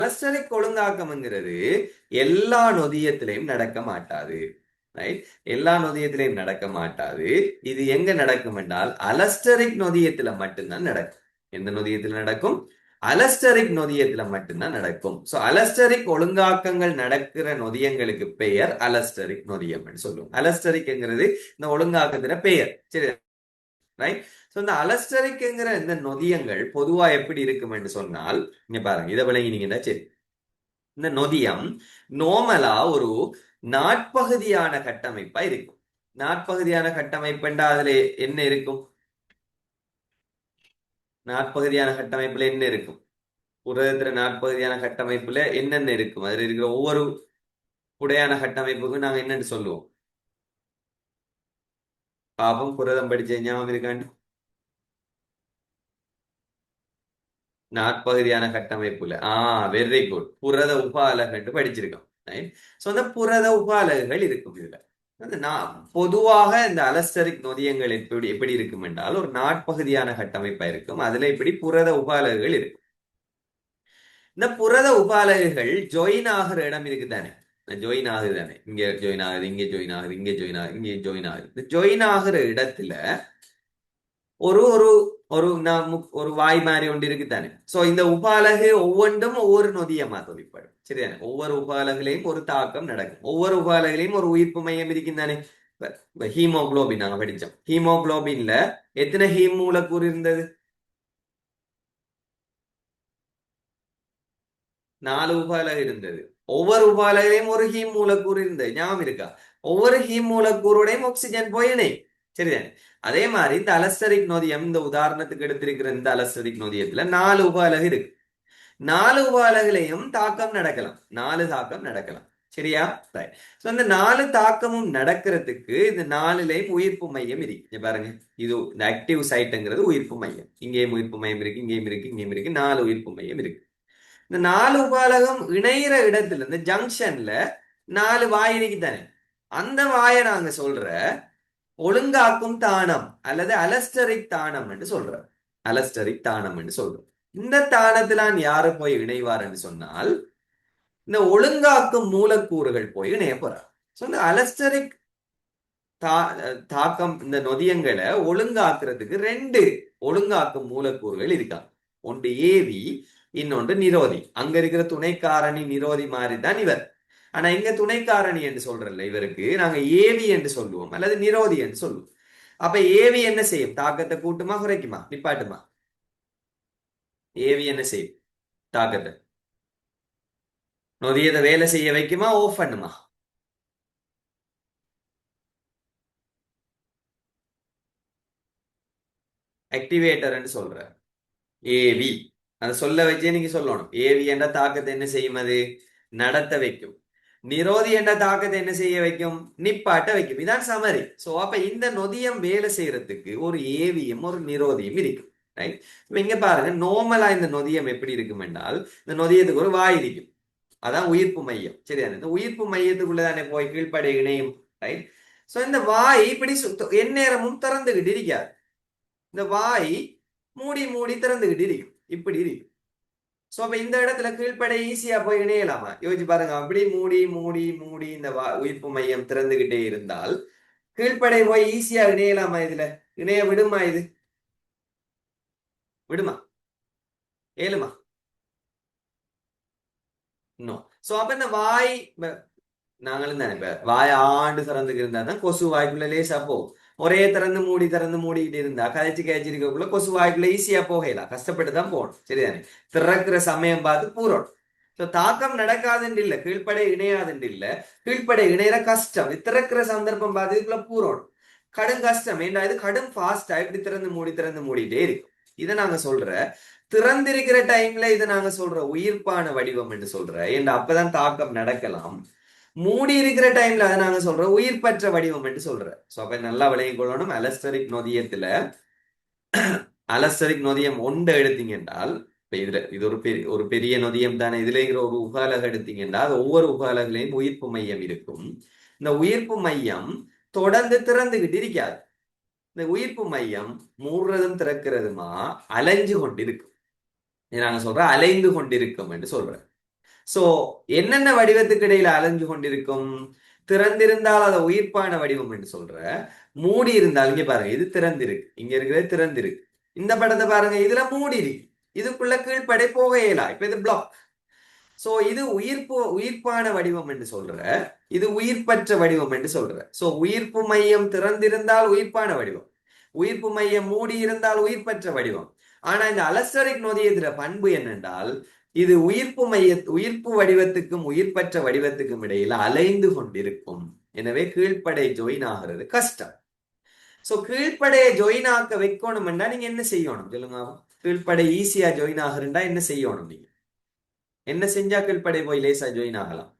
அலஸ்டரிக் ஒழுங்காக்கம்ங்கிறது எல்லா நொதியத்திலையும் நடக்க மாட்டாது. ரைட்? எல்லா நொதியத்திலையும் நடக்க மாட்டாது. இது எங்க நடக்கும் என்றால் அலஸ்டரிக் நொதியத்துல மட்டும்தான் நடக்கும். எந்த நொதியத்தில் நடக்கும்? அலஸ்டரிக் நொதியத்துல மட்டும்தான் நடக்கும். சோ அலஸ்டரிக் ஒழுங்காக்கங்கள் நடக்கிற நொதியங்களுக்கு பெயர் அலஸ்டரிக் நொதியம் சொல்லுவோம். அலஸ்டரிக்ங்கிறது இந்த ஒழுங்காக்கத்தின பெயர். சரி, ரைட்? சோ இந்த அலஸ்டரிக்ங்கிற இந்த நொதியங்கள் பொதுவா எப்படி இருக்கும் என்று சொன்னால், இங்க பாருங்க, இதை விளங்கினீங்கன்னா சரி. இந்த நொதியம் நோமலா ஒரு நாட்பகுதியான கட்டமைப்பா இருக்கும். நாட்பகுதியான கட்டமைப்புண்டா அதுல என்ன இருக்கும்? நாட்பகுதியான கட்டமைப்புல என்ன இருக்கும்? புரதத்துல நாட்பகுதியான கட்டமைப்புல என்னென்ன இருக்கும்? அதுல இருக்கிற ஒவ்வொரு புடையான கட்டமைப்புக்கும் நாங்க என்னன்னு சொல்லுவோம்? பாப்போம், புரதம் படிச்ச ஞாபகம் இருக்காண்டு? நாட்பகுதியான கட்டமைப்புல வெரி குட், புரத உப அலகு படிச்சிருக்கோம். சோ அந்த புரத உப அலகுகள் இருக்கும் இதுல. பொதுவாக இந்த அலஸ்டரிக் நொதியங்கள் எப்படி எப்படி இருக்கும் என்றால் ஒரு நாட்பகுதியான கட்டமைப்பா இருக்கும். அதுல இப்படி புரத உப அலகுகள் இருக்கும். இந்த புரத உப அலகுகள் ஜாயின் ஆகிற இடம் இருக்குதானே? ஜாயின் ஆகுது தானே? இங்க ஜாயின் ஆகுது, இங்க ஜாயின் ஆகுது, இங்க ஜாயின் ஆகுது, இங்க ஜாயின் ஆகுது. இந்த ஜாயின் ஆகிற இடத்துல ஒரு ஒரு ஒரு ஒரு வாய் மாதிரி ஒன்று இருக்குதானே? சோ இந்த உபாலகு ஒவ்வொன்றும் ஒவ்வொரு நொதியமா தொழிற்படும். சரிதானே? ஒவ்வொரு உபாலகிலையும் ஒரு தாக்கம் நடக்கும். ஒவ்வொரு உபாலகிலையும் ஒரு உயிர்ப்பு மையம் இருக்குதானே? ஹீமோகுளோபின் நாங்க படிச்சோம். ஹீமோகுளோபின்ல எத்தனை ஹீம் மூலக்கூறு இருந்தது? 4 உபாலகு இருந்தது. ஒவ்வொரு உபாலகிலையும் ஒரு ஹீம் மூலக்கூறு இருந்தது. ஞாபகம் இருக்கா? ஒவ்வொரு ஹீம் மூலக்கூறுடையும் ஆக்சிஜன் போயினை. சரிதானே? அதே மாதிரி இந்த அலஸ்டரிக் நொதியம், இந்த உதாரணத்துக்கு எடுத்திருக்கிற இந்த அலஸ்டரிக் நொதியத்துல 4 உப அலகு இருக்கு. 4 உப அலகுலையும் தாக்கம் நடக்கலாம். 4 தாக்கம் நடக்கலாம். சரியா? சோ இந்த 4 தாக்கமும் நடக்கிறதுக்கு இந்த 4லையும் உயிர்ப்பு மையம் இருக்கு. பாருங்க, இது இந்த ஆக்டிவ் சைட்ங்கிறது உயிர்ப்பு மையம். இங்கேயும் உயிர்ப்பு மையம் இருக்கு, இங்கேயும் இருக்கு, இங்கேயும் இருக்கு. 4 உயிர்ப்பு மையம் இருக்கு. இந்த 4 உபாலகம் இணையிற இடத்துல இந்த ஜங்ஷன்ல 4 வாய் இருக்கு தானே? அந்த வாயை நாங்க சொல்ற ஒழுங்காக்கும் தானம் அல்லது அலஸ்டரிக் தானம் என்று சொல்ற. அலஸ்டரிக் தானம் என்று சொல்றோம். இந்த தானத்திலான் யாரு போய் இணைவார் என்று சொன்னால் இந்த ஒழுங்காக்கும் மூலக்கூறுகள் போய் இணைய போறார். இந்த அலஸ்டரிக் தாக்கம் இந்த நொதியங்களை ஒழுங்காக்குறதுக்கு 2 ஒழுங்காக்கும் மூலக்கூறுகள் இருக்காங்க. ஒன்று ஏவி, இன்னொன்று நிரோதி. அங்க இருக்கிற துணை காரணி நிரோதி மாதிரி தான் இவர். ஆனா இங்க துணை காரணி என்று சொல்றல, இவருக்கு நாங்க ஏவி என்று சொல்லுவோம் அல்லது நிரோதி என்று சொல்லுவோம். அப்ப ஏவி என்ன செய்யும்? தாக்கத்தை கூட்டுமா குறைக்குமா நிப்பாட்டுமா? ஏவி என்ன செய்யும்? தாக்கத்தை நொதியதை வேலை செய்ய வைக்குமா ஆஃப் பண்ணுமா? ஆக்டிவேட்டர் சொல்ற ஏவி. அதை சொல்ல வச்சே நீங்க சொல்லணும். ஏவி என்ற தாக்கத்தை என்ன செய்யும்? அது நடத்த வைக்கும். நிரோதி என்ற தாக்கத்தை என்ன செய்ய வைக்கும்? நிப்பாட்ட வைக்கும். இதான் சமரி. சோ அப்ப இந்த நொதியம் வேலை செய்யறதுக்கு ஒரு ஏவியும் ஒரு நிரோதியும் இருக்கும். ரைட்? இங்க பாருங்க, நோமலா இந்த நொதியம் எப்படி இருக்கும் என்றால் இந்த நொதியத்துக்கு ஒரு வாய் இருக்கும். அதான் உயிர்ப்பு மையம். சரியா? இந்த உயிர்ப்பு மையத்துக்குள்ளதானே போய் கீழ்ப்படை இணையும். ரைட்? சோ இந்த வாய் இப்படி எந்நேரமும் திறந்துகிட்டு இருக்காது. இந்த வாய் மூடி மூடி திறந்துகிட்டு இருக்கும். இப்படி இருக்கும். சோ அப்ப இந்த இடத்துல கீழ்ப்படை ஈஸியா போய் இணையலாமா? யோசிச்சு பாருங்க. அப்படி மூடி மூடி மூடி இந்த உயிர்ப்பு மையம் திறந்துகிட்டே இருந்தால் கீழ்ப்படை போய் ஈஸியா இணையலாமா? இதுல இணைய விடுமா? இது விடுமா? ஏழுமா? இன்னும். சோ அப்ப இந்த வாய் நாங்களும் தானே இப்ப வாய் ஆண்டு திறந்துக்கு இருந்தா தான் கொசு வாய்க்குள்ள லேசா போகும். ஒரே திறந்து மூடிக்கிட்டு இருந்தா கதைச்சு கழிச்சிருக்கக்குள்ள கொசு வாய்க்குள்ள ஈஸியா போகலாம். கஷ்டப்பட்டு தான் போகணும். சரிதானே? திறக்கிற சமயம் பார்த்து பூரணும். சோ தாக்கம் நடக்காதுன்னு இல்ல, கீழ்ப்படை இணையாதுன்னு இல்ல, கீழ்ப்படை இணையிற கஷ்டம். திறக்கிற சந்தர்ப்பம் பார்த்து இதுக்குள்ள பூரணும். கடும் கஷ்டம். ஏன்னா இது கடும் ஃபாஸ்டா இப்படி திறந்து மூடிட்டே இருக்கும். இதை நாங்க சொல்ற திறந்திருக்கிற டைம்ல இதை நாங்க சொல்ற உயிர்ப்பான வடிவம் என்று சொல்ற. ஏன்னா அப்பதான் தாக்கம் நடக்கலாம். மூடி இருக்கிற டைம்ல அதை நாங்க சொல்றோம் உயிர் பெற்ற வடிவம் என்று சொல்றேன். சோ அப்ப நல்லா விளங்கிக் கொள்ளணும். அலஸ்டரிக் நொதியத்துல அலஸ்டரிக் நொதியம் ஒன்று எடுத்தீங்க என்றால், இப்ப இதுல இது ஒரு பெரிய நொதியம் தானே. இதுல இருக்கிற ஒரு உகாலக எடுத்தீங்க என்றால் ஒவ்வொரு உகாலகளையும் உயிர்ப்பு மையம் இருக்கும். இந்த உயிர்ப்பு மையம் தொடர்ந்து திறந்துகிட்டு இருக்காது. இந்த உயிர்ப்பு மையம் மூடுறதும் திறக்கிறதுமா அலைஞ்சு கொண்டிருக்கும். நாங்க சொல்றோம் அலைந்து கொண்டிருக்கும் என்று சொல்றேன். சோ என்னென்ன வடிவத்துக்கு இடையில அலைஞ்சு கொண்டிருக்கும்? திறந்திருந்தால் அதை உயிர்ப்பான வடிவம் என்று சொல்ற. மூடி இருந்தால் இங்க பாருங்க, இது திறந்திருக்கு, இங்க இருக்கிறது திறந்திருக்கு. இந்த படத்தை பாருங்க, இதுல மூடி இருக்கு, இதுக்குள்ள கீழ்ப்படை போக இயலா. இப்ப இது பிளாக். சோ இது உயிர்ப்பான வடிவம் என்று சொல்ற, இது உயிர்ப்பற்ற வடிவம் என்று சொல்ற. சோ உயிர்ப்பு மையம் திறந்திருந்தால் உயிர்ப்பான வடிவம், உயிர்ப்பு மையம் மூடி இருந்தால் உயிர்ப்பற்ற வடிவம். ஆனா இந்த அலஸ்டரிக் நொதியத்துல பண்பு என்னென்றால், இது உயிர்ப்பு வடிவத்துக்கும் உயிர்ப்பற்ற வடிவத்துக்கும் இடையில அலைந்து கொண்டிருக்கும். எனவே கீழ்ப்படை ஜொயின் ஆகிறது கஷ்டம். சோ கீழ்ப்படைய ஜொயின் ஆக்க வைக்கணும்னா நீங்க என்ன செய்யணும் சொல்லுங்க? கீழ்ப்படை ஈஸியா ஜொயின் ஆகுறா என்ன செய்யணும்? நீங்க என்ன செஞ்சா கீழ்ப்படை போய் லேசா ஜொயின் ஆகலாம்?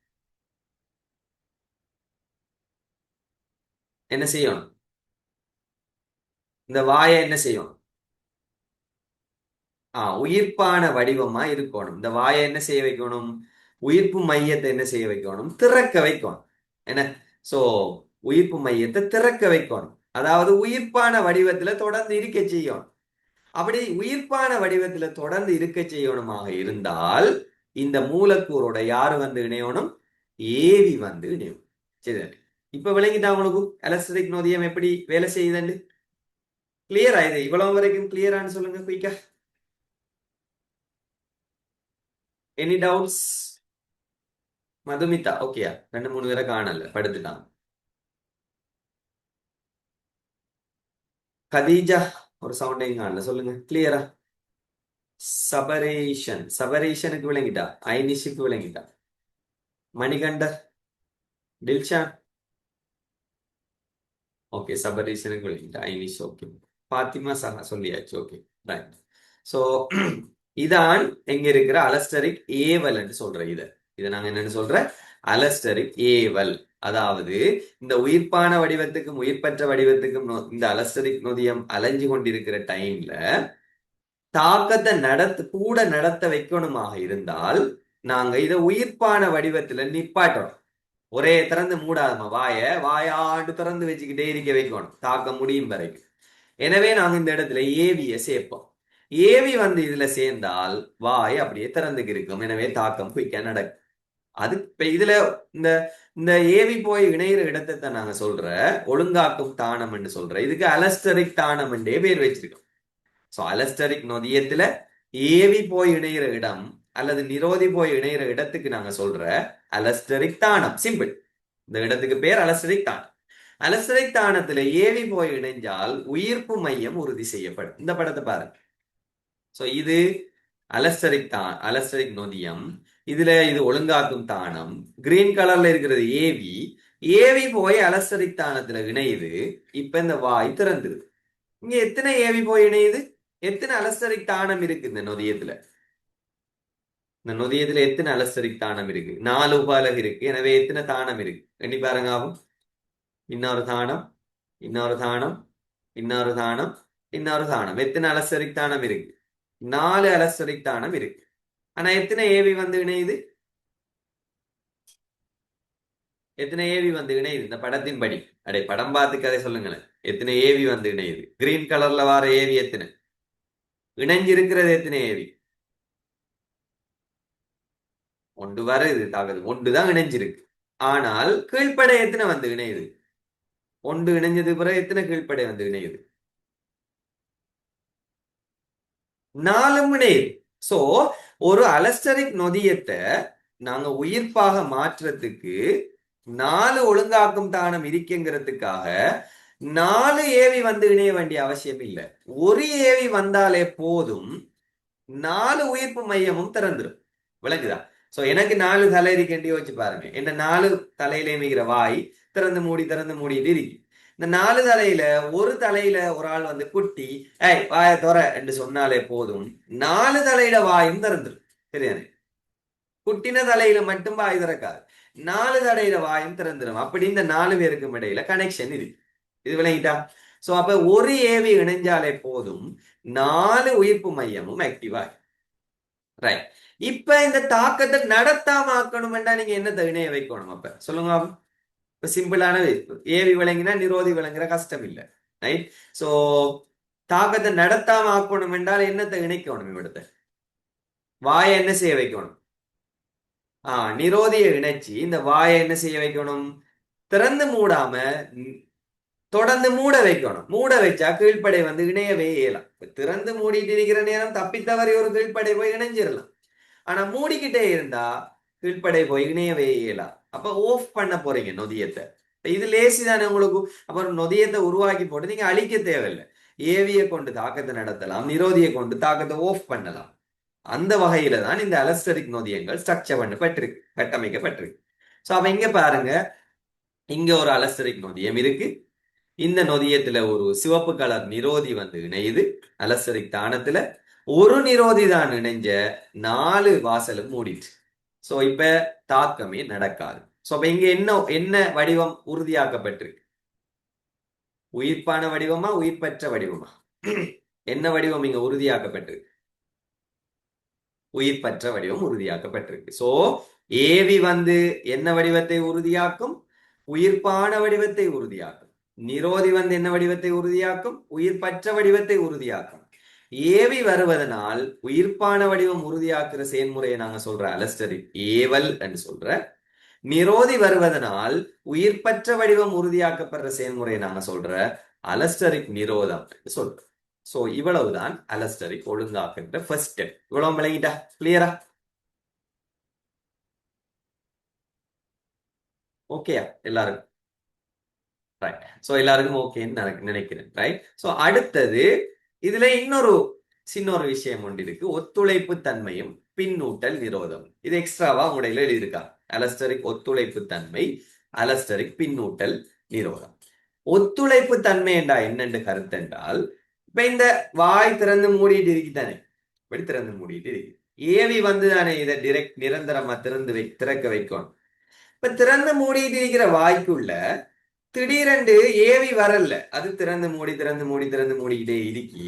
என்ன செய்யணும்? இந்த வாயை என்ன செய்யணும்? உயிர்ப்பான வடிவமா இருக்கணும். இந்த வாயை என்ன செய்ய வைக்கணும்? உயிர்ப்பு மையத்தை என்ன செய்ய வைக்கணும்? திறக்க வைக்கணும். என்ன? சோ உயிர்ப்பு மையத்தை திறக்க வைக்கணும். அதாவது உயிர்ப்பான வடிவத்துல தொடர்ந்து இருக்க செய்யணும். அப்படி உயிர்ப்பான வடிவத்துல தொடர்ந்து இருக்க செய்யணுமாக இருந்தால் இந்த மூலக்கூறோட யாரு வந்து இணையணும்? ஏவி வந்து இணையும். சரி, இப்ப விளங்கிட்டா உங்களுக்கு அலஸ்டரிக் நொதியம் எப்படி வேலை செய்யுதுன்னு? கிளியர் ஆயுது? இவ்வளவு வரைக்கும் கிளியரான்னு சொல்லுங்க குயிக்கா. Any doubts? மதுமிதா ஓகேயா? 2 3 பேரை காணல, படுத்துட்டாங்க. கதீஜா ஒரு சவுண்டையும் காணல, சொல்லுங்க கிளியரா. சபரேஷனுக்கு விளங்கிட்டா? ஐனிஷுக்கு விளங்கிட்டா? மணிகண்டர், டில்ஷான் ஓகே, சபரேஷனுக்கு விளங்கிட்டா. ஐனிஷ் ஓகே. பாத்திமா சஹா சொல்லியாச்சு. Okay right. சோ இதான் எங்க இருக்கிற அலஸ்டரிக் ஏவல் என்று சொல்ற. இதை நாங்க என்னன்னு சொல்ற? அலஸ்டரிக் ஏவல். அதாவது இந்த உயிர்ப்பான வடிவத்துக்கும் உயிர்ப்பற்ற வடிவத்துக்கும் இந்த அலஸ்டரிக் நொதியம் அலைஞ்சு கொண்டிருக்கிற டைம்ல தாக்கத்தை கூட நடத்த வைக்கணுமாக இருந்தால் நாங்க இதை உயிர்ப்பான வடிவத்துல நிப்பாட்டணும். ஒரே திறந்து மூடாதமா வாயாண்டு திறந்து வச்சுக்கிட்டே இருக்க வைக்கணும் தாக்கம் முடியும் வரைக்கும். எனவே நாங்க இந்த இடத்துல ஏவிய சேர்ப்போம். ஏவி வந்து இதுல சேர்ந்தால் வாய் அப்படியே திறந்துக்கு இருக்கும். எனவே தாக்கம் குயிக்கா நடக்கும். அது இப்ப இதுல இந்த இந்த ஏவி போய் இணையிற இடத்தை நாங்க சொல்ற ஒழுங்காக்கும் தானம் என்று சொல்ற. இதுக்கு அலஸ்டரிக் தானம் என்றே பேர் வச்சிருக்கோம். சோ அலஸ்டரிக் நொதியத்துல ஏவி போய் இணையிற இடம் அல்லது நிரோதி போய் இணையிற இடத்துக்கு நாங்க சொல்ற அலஸ்டரிக் தானம். சிம்பிள். இந்த இடத்துக்கு பேர் அலஸ்டரிக் தானம். அலஸ்டரிக் தானத்துல ஏவி போய் இணைஞ்சால் உயிர்ப்பு மையம் உறுதி செய்யப்படும். இந்த படத்தை பாருங்க. சோ இது அலஸ்டரிக் நொதியம். இதுல இது ஒழுங்காக்கும் தானம். கிரீன் கலர்ல இருக்கிறது ஏவி. ஏவி போய் அலஸ்டரிக் தானத்துல இணையுது. இப்ப இந்த வாய் திறந்துருது. இங்க எத்தனை ஏவி போய் இணையுது? எத்தனை அலஸ்டரிக் தானம் இருக்கு இந்த நொதியத்துல? இந்த நொதியத்துல எத்தனை அலஸ்டரிக் தானம் இருக்கு? 4 உபாலகு இருக்கு. எனவே எத்தனை தானம் இருக்கு எண்ணி பாருங்க. ஆகும் இன்னொரு தானம், இன்னொரு தானம், இன்னொரு தானம், இன்னொரு தானம். எத்தனை அலஸ்டரிக் தானம் இருக்கு? 4 அலஸ்டரிக் தானம் இருக்கு. ஆனா எத்தனை ஏவி வந்து இணையுது? எத்தனை ஏவி வந்து இணையுது இந்த படத்தின் படி? அடே படம் பார்த்து கதை சொல்லுங்களேன். எத்தனை ஏவி வந்து இணையுது? கிரீன் கலர்ல வர ஏவி எத்தனை? இணைஞ்சிருக்கிறது எத்தனை ஏவி? ஒன்று வருது தாக்குது, ஒன்றுதான் இணைஞ்சிருக்கு. ஆனால் கீழ்ப்படை எத்தனை வந்து இணையுது? ஒன்று இணைஞ்சது பிறகு எத்தனை கீழ்ப்படை வந்து இணையுது? 4 இணையுது. சோ ஒரு அலஸ்டரிக் நொதியத்தை நாங்க உயிர்ப்பாக மாற்றுறதுக்கு 4 ஒழுங்காக்கும் தானம் இருக்குங்கிறதுக்காக 4 ஏவி வந்து இணைய வேண்டிய அவசியம் இல்லை. ஒரு ஏவி வந்தாலே போதும், 4 உயிர்ப்பு மையமும் திறந்துடும். விளங்குதா? சோ எனக்கு 4 தலை இருக்கேன் யோசிச்சு பாருங்க. என்ன 4 தலையில மிகிற வாய் திறந்து மூடிட்டு இருக்கு. இந்த 4 தலையில ஒரு தலையில ஒரு ஆள் வந்து குட்டி வாய தொற என்று சொன்னாலே போதும், 4 தலையில வாயும் திறந்துடும். சரியானே? குட்டின தலையில மட்டும் வாய் திறக்காது, 4 தலையில வாயும் திறந்துடும். அப்படி இந்த 4 பேருக்கும் இடையில கனெக்ஷன் இருக்கு. இது விளங்கிட்டா? சோ அப்ப ஒரு ஏவி இணைஞ்சாலே போதும், 4 உயிர்ப்பு மையமும் ஆக்டிவா. ரைட். இப்ப இந்த தாக்கத்தை நடத்தாம ஆக்கணும்னா நீங்க என்ன இணைய வைக்கணும்? அப்ப சொல்லுங்க. இப்ப சிம்பிளானது. ஏவி விளங்கினா நிரோதி விளங்குற கஷ்டம் இல்லை. ரைட். சோ தாக்கத்தை நடத்தாம ஆக்கணும் என்றால் என்னத்தை இணைக்கணும்? இவிடத்தை வாயை என்ன செய்ய வைக்கணும்? நிரோதியை இணைச்சி இந்த வாயை என்ன செய்ய வைக்கணும்? திறந்து மூடாம தொடர்ந்து மூட வைக்கணும். மூட வச்சா கீழ்ப்படை வந்து இணையவே இயலாம். திறந்து மூடிட்டு இருக்கிற நேரம் தப்பித்தவரை ஒரு கீழ்ப்படை போய் இணைஞ்சிடலாம். ஆனா மூடிக்கிட்டே இருந்தா கீழ்ப்படை போய் இணையவே இயலாம். அப்ப ஆஃப் பண்ண போறீங்க நொதியத்தை. இது லேசி தானே உங்களுக்கு. அப்புறம் நொதியத்தை உருவாக்கி போட்டு நீங்க அழிக்க தேவையில்லை. ஏவியை கொண்டு தாக்கத்தை நடத்தலாம், நிரோதியை கொண்டு தாக்கத்தை ஆஃப் பண்ணலாம். அந்த வகையில தான் இந்த அலஸ்டரிக் நொதியங்கள் ஸ்ட்ரக்சர் பண்ணப்பட்டிருக்கு, கட்டமைக்கப்பட்டிருக்கு. சோ அப்ப இங்க பாருங்க, இங்க ஒரு அலஸ்டரிக் நொதியம் இருக்கு. இந்த நொதியத்துல ஒரு சிவப்பு கலர் நிரோதி வந்து இணையுது. அலஸ்டரிக் தானத்துல ஒரு நிரோதி தான் இணைஞ்ச 4 வாசலும் மூடிட்டு. சோ இப்ப தாக்கமே நடக்காது. சோ அப்ப இங்க என்ன என்ன வடிவம் உறுதியாக்கப்பட்டிருக்கு? உயிர்ப்பான வடிவமா, உயிர்ப்பற்ற வடிவமா? என்ன வடிவம் இங்க உறுதியாக்கப்பட்டிருக்கு? உயிர்ப்பற்ற வடிவம் உறுதியாக்கப்பட்டிருக்கு. சோ ஏவி வந்து என்ன வடிவத்தை உறுதியாக்கும்? உயிர்ப்பான வடிவத்தை உறுதியாக்கும். நிரோதி வந்து என்ன வடிவத்தை உறுதியாக்கும்? உயிர்ப்பற்ற வடிவத்தை உறுதியாக்கும். ஏவி வருவதனால் உயிர்ப்பான வடிவம் உறுதியாக்குற செயல்முறையை நாங்க சொல்ற அலஸ்டரிக் ஏவல் என்று சொல்ற. நிரோதி வருவதனால் உயிர்ப்பற்ற வடிவம் உறுதியாக்கப்படுற செயல்முறையை நாங்க சொல்ற அலஸ்டரிக் நிரோதம் என்று சொல்றோம். சோ இவ்வளவுதான் அலஸ்டரிக் ஒழுங்காக்குற ஃபர்ஸ்ட் ஸ்டெப். இவ்வளவு விளங்கிட்டா? கிளியரா? ஓகேயா எல்லாருக்கும்? ரைட். சோ எல்லாருக்கும் ஓகேன்னு நினைக்கிறேன். ரைட். சோ அடுத்தது இதுல இன்னொரு சின்ன ஒரு விஷயம் ஒன்று இருக்கு. ஒத்துழைப்பு தன்மையும் பின்னூட்டல் நிரோதம். இது எக்ஸ்ட்ராவா உடையில எழுதியிருக்கா. அலஸ்டரிக் ஒத்துழைப்பு தன்மை, அலஸ்டரிக் பின்னூட்டல் நிரோதம். ஒத்துழைப்பு தன்மை என்றா என்னென்று கருத்து என்றால், இப்ப இந்த வாய் திறந்து மூடிட்டு இருக்குதானே, இப்படி திறந்து மூடிட்டு இருக்கு. ஏவி வந்து தானே இதை டிரெக்ட் நிரந்தரமா திறக்க வைக்கணும். இப்ப திறந்து மூடிட்டு இருக்கிற வாய்க்குள்ள திடீரென்று ஏவி வரல. அது திறந்து மூடி திறந்து மூடி திறந்து மூடிக்கிட்டே இருக்கி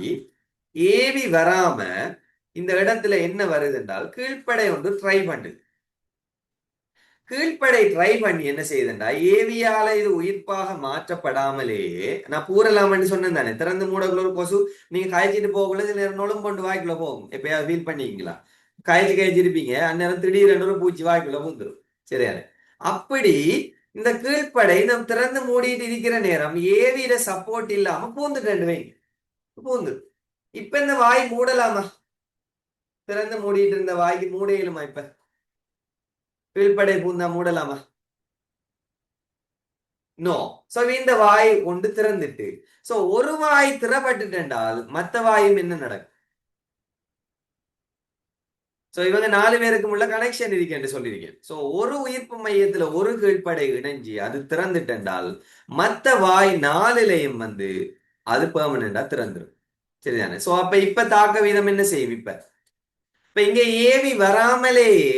ஏவி வராம இந்த இடத்துல என்ன வருது என்றால் கீழ்ப்படை ஒன்று ட்ரை பண்ணுது. கீழ்ப்படை ட்ரை பண்ணி என்ன செய்யுதுண்டா, ஏவியால இது உயிர்ப்பாக மாற்றப்படாமலேயே, நான் பூரலாமன்னு சொன்னேன் தானே, திறந்து மூடக்குள்ள ஒரு கொசு நீங்க காய்ச்சிட்டு போகக்குள்ள சில நேரம் நொழும் கொண்டு வாய்க்குள்ள போகும். எப்பயாவது ஃபீல் பண்ணிக்கலாம். காய்ச்சிருப்பீங்க, அந்நேரம் திடீரென்று ஒரு பூச்சி வாய்க்குள்ள பூந்துரும். சரியானே? அப்படி இந்த கீழ்ப்படை நம்ம திறந்து மூடிட்டு இருக்கிற நேரம் ஏவியில சப்போர்ட் இல்லாம பூந்துட்டு வைங்க, பூந்து. இப்ப இந்த வாய் மூடலாமா? திறந்து மூடிட்டு இருந்த வாய்க்கு மூடையிலுமா? இப்ப கீழ்ப்படை பூந்தா மூடலாமா? நோ. சோ இந்த வாய் ஒன்று திறந்துட்டு, சோ ஒரு வாய் திறப்பட்டு என்றால் மத்த வாயும் என்ன நடக்கும்? சோ இவங்க 4 பேருக்கும் உள்ள கனெக்ஷன் இருக்கு என்று சொல்லியிருக்கேன். சோ ஒரு உயிர்ப்பு மையத்துல ஒரு கீழ்ப்படை இணைஞ்சி அது திறந்துட்டென்றால் மத்த வாய் 4லையும் வந்து அது பெர்மனண்டா திறந்துடும். சரிதானே? சோ அப்ப இப்ப தாக்க வீதம் என்ன செய்யும்? இப்ப இங்க ஏவி வராமலேயே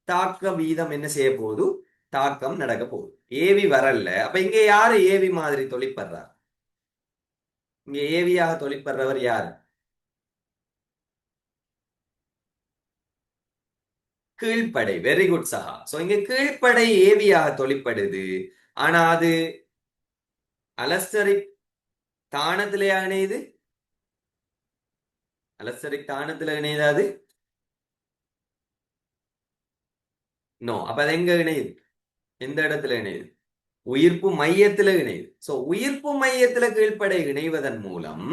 தாக்க வீதம் என்ன செய்ய போகுது? தாக்கம் நடக்க போகுது. ஏவி வரல. அப்ப இங்க யாரு ஏவி மாதிரி தொழிற்படுறார்? இங்க ஏவியாக தொழிற்படுறவர் யாரு? கீழ்ப்படை. வெரி குட் சஹா. சோ இங்க கீழ்ப்படை ஏவியாக தொழிற்படுது. ஆனா அது அலஸ்டரிக் தானத்திலேயா இணையுது? அலஸ்டரிக் தானத்துல இணையுது அது? நோ. அப்ப அது எங்க இணையுது? எந்த இடத்துல இணையுது? உயிர்ப்பு மையத்துல இணையுது. சோ உயிர்ப்பு மையத்துல கீழ்ப்படை இணைவதன் மூலம்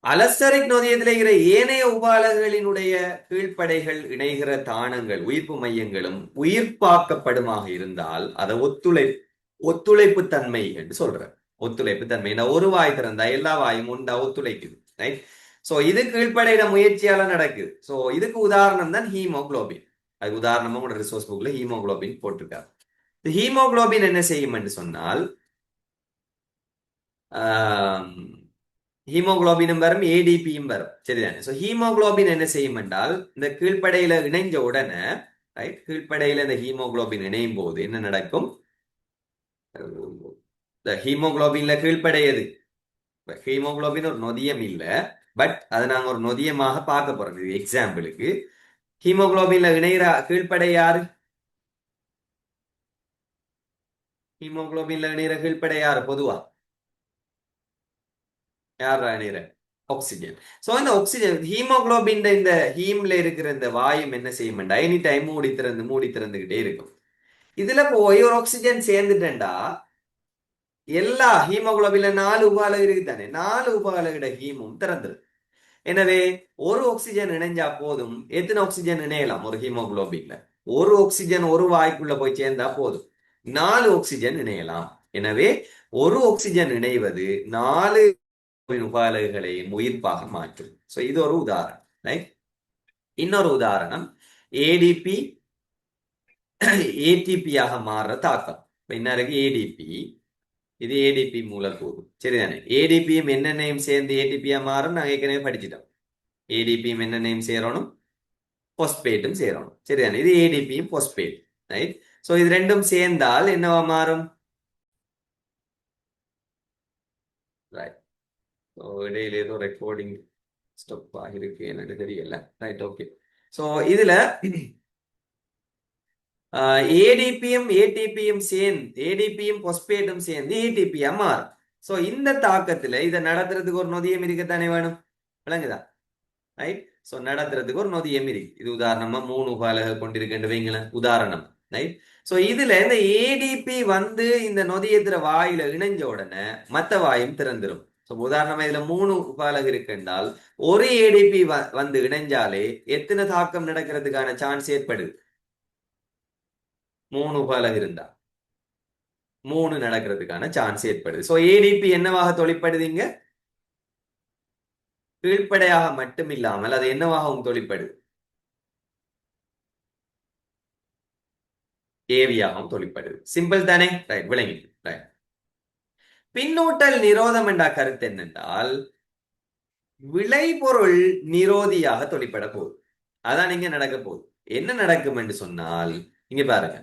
அலஸ்டரிக் நொதியத்தில் இருக்கிற ஏனைய உபாலகளினுடைய கீழ்ப்படைகள் இணைகிற தானங்கள், உயிர்ப்பு மையங்களும் உயிர்ப்பாக்கப்படுமாக இருந்தால் அதை ஒத்துழைப்பு தன்மை என்று சொல்ற. ஒத்துழைப்பு தன்மை ஒரு வாய் திறந்தா எல்லா வாயும் உண்டா ஒத்துழைக்குது. ரைட். சோ இது கீழ்ப்படையில முயற்சியால நடக்குது. சோ இதுக்கு உதாரணம் தான் ஹீமோகுளோபின். அது உதாரணமா உங்களோட ரிசோர்ஸ் புக்ல ஹீமோகுளோபின் போட்டிருக்காரு. ஹீமோகுளோபின் என்ன செய்யும் என்று சொன்னால், ஹீமோகுளோபினும் வரும், ஏடிபியும் வரும். சரிதானே? சோ ஹீமோகுளோபின் என்ன செய்யும் என்றால், இந்த கீழ்ப்படையில இணைஞ்ச உடனே, ரைட், கீழ்ப்படையில இந்த ஹீமோகுளோபின் இணையும் போது என்ன நடக்கும்? இந்த ஹீமோகுளோபின்ல கீழ்ப்படையது, ஹீமோகுளோபின் ஒரு நொதியம் இல்ல, பட் அதை நாங்க ஒரு நொதியமாக பார்க்க போறோம். இது எக்ஸாம்பிளுக்கு ஹீமோகுளோபின்ல இணைகிற கீழ்ப்படை யாரு? ஹீமோகுளோபின்ல இணைகிற கீழ்ப்படை யாரு? பொதுவா யாரா இணைகிற? ஆக்சிஜன். சோ இந்த ஆக்சிஜன் ஹீமோகுளோபின் இந்த ஹீம்ல இருக்கிற இந்த வாயும் என்ன செய்யும்டா, எனி டைம் மூடி திறந்துகிட்டே இருக்கும். இதுல போய் ஒரு ஆக்சிஜன் சேர்ந்துட்டேன்டா, எல்லா ஹீமோகுளோபின்ல 4 உபாலை இருக்கு தானே, 4 உபாலையோட ஹீமும் திறந்துடும். எனவே ஒரு ஆக்சிஜன் இணைஞ்சா போதும். எத்தனை ஆக்சிஜன் இணையலாம் ஒரு ஹீமோகுளோபின்ல? ஒரு ஆக்சிஜன் ஒரு வாய்க்குள்ள போய் சேர்ந்தா போதும், 4 ஆக்சிஜன் இணையலாம். எனவே ஒரு ஆக்சிஜன் இணைவது 4 உபாலைகளையும் உயிர்ப்பாக மாற்றும். சோ இது ஒரு உதாரணம், ரைட்? இன்னொரு உதாரணம் ஏடிபி ஏடிபியாக மாறுற தாக்கம். என்ன இருக்கு? ஏடிபி, இது ஏடிபி மூலக்கூறு, சரிதானே? ஏடிபியும் என்னென்னையும் சேர்ந்து ஏடிபியா மாறும், நாங்க ஏற்கனவே படிச்சிட்டோம். ஏடிபியும் என்னென்னையும் சேரணும், பொஸ்பேட்டும் சேரணும், சரிதானே? இது ஏடிபியும் பொஸ்பேட், ரைட்? சோ இது ரெண்டும் சேர்ந்தால் என்னவா மாறும்? ரைட். இடையில ஏதோ ரெக்கார்டிங் ஸ்டாப் ஆகிருக்கு, எனக்கு தெரியல. Right, okay. சோ இதுல ஏடிபியும் ஏடிபியும் சேர்ந்து, ஏடிபியும் பொஸ்பேட்டும் சேர்ந்து ஏடிபியா மாறும். சோ இந்த தாக்கத்துல இதை நடத்துறதுக்கு ஒரு நொதியம் இருக்கத்தானே வேணும், விளங்குதா? ரைட். சோ நடத்துறதுக்கு ஒரு நொதியம் இருக்கு. இது உதாரணமா 3 உபாலைகள் கொண்டிருக்கின்ற வைங்களேன், உதாரணம், ரைட்? சோ இதுல இந்த ஏடிபி வந்து இந்த நொதியத்துல வாயில இணைஞ்ச உடனே மத்த வாயும் திறந்துடும். சோ உதாரணமா இதுல 3 உபாலகம் இருக்குன்றால் ஒரு ஏடிபி வந்து இணைஞ்சாலே எத்தனை தாக்கம் நடக்கிறதுக்கான சான்ஸ் ஏற்படுது? 3 உபாலகம் இருந்தா 3 நடக்கிறதுக்கான சான்ஸ் ஏற்படுது. சோ ஏடிபி என்னவாக தொழிற்படுதுங்க? கீழ்ப்படையாக மட்டும் இல்லாமல் அது என்னவாகவும் தொழிற்படுது? ஏவியாகவும் தொழிற்படுது. சிம்பிள் தானே? ரைட், விளங்கி. ரைட். பின்னூட்டல் நிரோதம் என்ற கருத்து என்னென்றால் விளைபொருள் நிரோதியாக தொழிற்பட போகுது. அதான் இங்க நடக்க போகுது. என்ன நடக்கும் என்று சொன்னால், இங்க பாருங்க,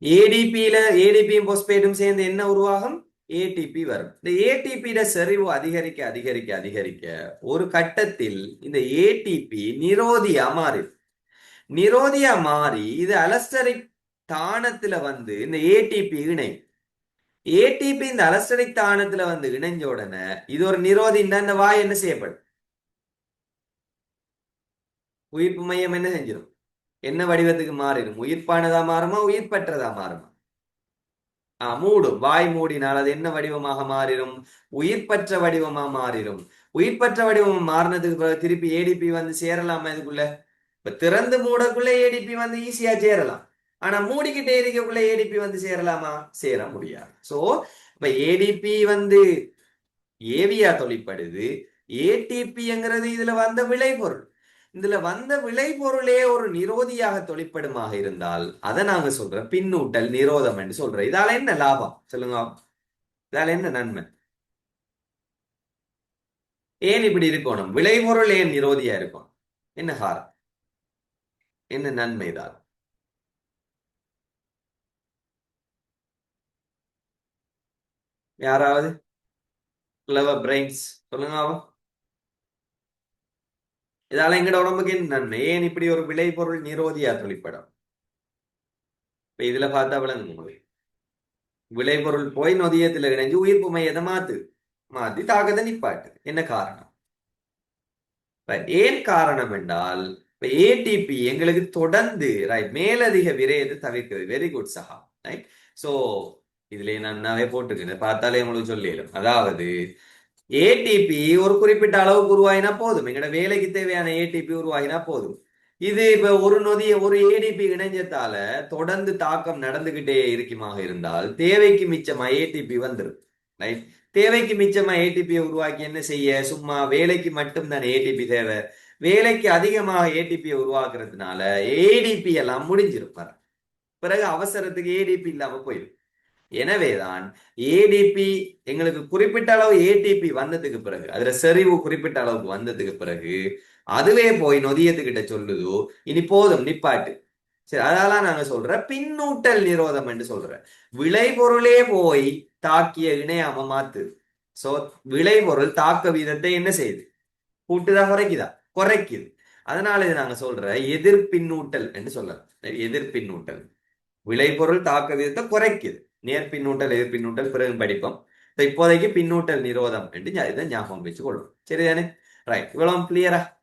ஏடிபியும் பொஸ்பேட்டும் சேர்ந்து என்ன உருவாகும்? ஏடிபி வரும். இந்த ஏடிபி செறிவு அதிகரிக்க அதிகரிக்க அதிகரிக்க ஒரு கட்டத்தில் இந்த ஏடிபி நிரோதியா மாறி, நிரோதியா மாறி இது அலஸ்டரிக் தானத்துல வந்து இந்த ஏடிபி இணை, ஏடிபி இந்த அலஸ்டரிக் தானத்துல வந்து இணைஞ்ச உடனே இது ஒரு நிரோதின் தான், இந்த வாய் என்ன செய்யப்படும்? உயிர்ப்பு மையம் என்ன செஞ்சிடும்? என்ன வடிவத்துக்கு மாறிடும்? உயிர்ப்பானதா மாறுமா, உயிர்ப்பற்றதா மாறுமா? மூடும். வாய் மூடினால் அது என்ன வடிவமாக மாறிடும்? உயிர்ப்பற்ற வடிவமா மாறிடும். உயிர்ப்பற்ற வடிவம் மாறினதுக்கு பிறகு திருப்பி ஏடிபி வந்து சேரலாமா இதுக்குள்ள? இப்ப திறந்து மூடக்குள்ள ஏடிபி வந்து ஈஸியா சேரலாம். ஆனா மூடிக்கிட்டே இருக்கக்குள்ள ஏடிபி வந்து சேரலாமா? சேர முடியாது. சோ இப்ப ஏடிபி வந்து ஏவியா தொழிற்படுது, ஏடிபிங்கிறது இதுல வந்த விளைபொருள். இதுல வந்த விளைபொருளே ஒரு நிரோதியாக தொழிற்படுமாக இருந்தால் அதை நாங்க சொல்ற பின்னூட்டல் நிரோதம் என்று சொல்றோம். இதால என்ன லாபம் சொல்லுங்க? இதால என்ன நன்மை? ஏன் இப்படி இருக்கணும்? விளைபொருள் ஏன் நிரோதியா இருக்கும்? என்ன காரணம், என்ன நன்மை இதால்? யாராவது கிளவர் பிரெயின்ஸ் சொல்லுங்க. இதால எங்கட உடம்புக்கு என்ன நன்மை? ஏன் இப்படி ஒரு விளைபொருள் நிரோதியா தொழிற்படும்? இப்ப இதுல பார்த்தா விளங்கு உங்களுக்கு. விளைபொருள் போய் நொதியத்துல இணைஞ்சு உயிர்ப்பு மையத்தை மாத்தி தாக்கத்தை நிப்பாட்டு. என்ன காரணம்? ஏன் காரணம் என்றால் ஏடிபி எங்களுக்கு தொடர்ந்து ரைட் மேலதிக விரயத்தை தவிர்க்கிறது. வெரி குட் சஹா, ரைட்? சோ இதுல நன்னாவே போட்டுக்கிறேன், பார்த்தாலே உங்களுக்கு சொல்லிடும். அதாவது ஏடிபி ஒரு குறிப்பிட்ட அளவுக்கு உருவாகினா போதும், எங்களோட வேலைக்கு தேவையான ஏடிபி உருவாகினா போதும். இது இப்ப ஒரு ஏடிபி இணைஞ்சத்தால தொடர்ந்து தாக்கம் நடந்துகிட்டே இருக்குமாக இருந்தால் தேவைக்கு மிச்சமா ஏடிபி வந்துடும், ரைட்? தேவைக்கு மிச்சமா ஏடிபி உருவாக்கி என்ன செய்ய? சும்மா வேலைக்கு மட்டும் தான் ஏடிபி தேவை. வேலைக்கு அதிகமாக ஏடிபி உருவாக்குறதுனால ஏடிபி எல்லாம் முடிஞ்சிரும். பிறகு அவசரத்துக்கு ஏடிபி இல்லாம போயிடும். எனவேதான் ஏடிபி எங்களுக்கு குறிப்பிட்ட அளவு ஏடிபி வந்ததுக்கு பிறகு, அதுல செறிவு குறிப்பிட்ட அளவுக்கு வந்ததுக்கு பிறகு அதுவே போய் நொதியத்துக்கிட்ட சொல்லுதோ இனி போதும் நிப்பாட்டு. சரி, அதெல்லாம் நாங்க சொல்ற பின்னூட்டல் நிரோதம் என்று சொல்ற. விளைபொருளே போய் தாக்கிய இணையாம மாத்து. சோ விளைபொருள் தாக்க வீதத்தை என்ன செய்யுது? கூட்டுதா குறைக்குதா? குறைக்குது. அதனால இது நாங்க சொல்ற எதிர்பின்னூட்டல் என்று சொல்ல. எதிர்பின்னூட்டல் விளைபொருள் தாக்க வீதத்தை குறைக்குது. நேர்பின்னூட்டல் எதிர்பின்னூட்டல் பிறகு படிப்போம். இப்போதைக்கு பின்னூட்டல் நிரோதம் என்று இதை ஞாபகம் வச்சுக்கொள்ளும். சரிதானே? ரைட், இவ்வளவு கிளியரா?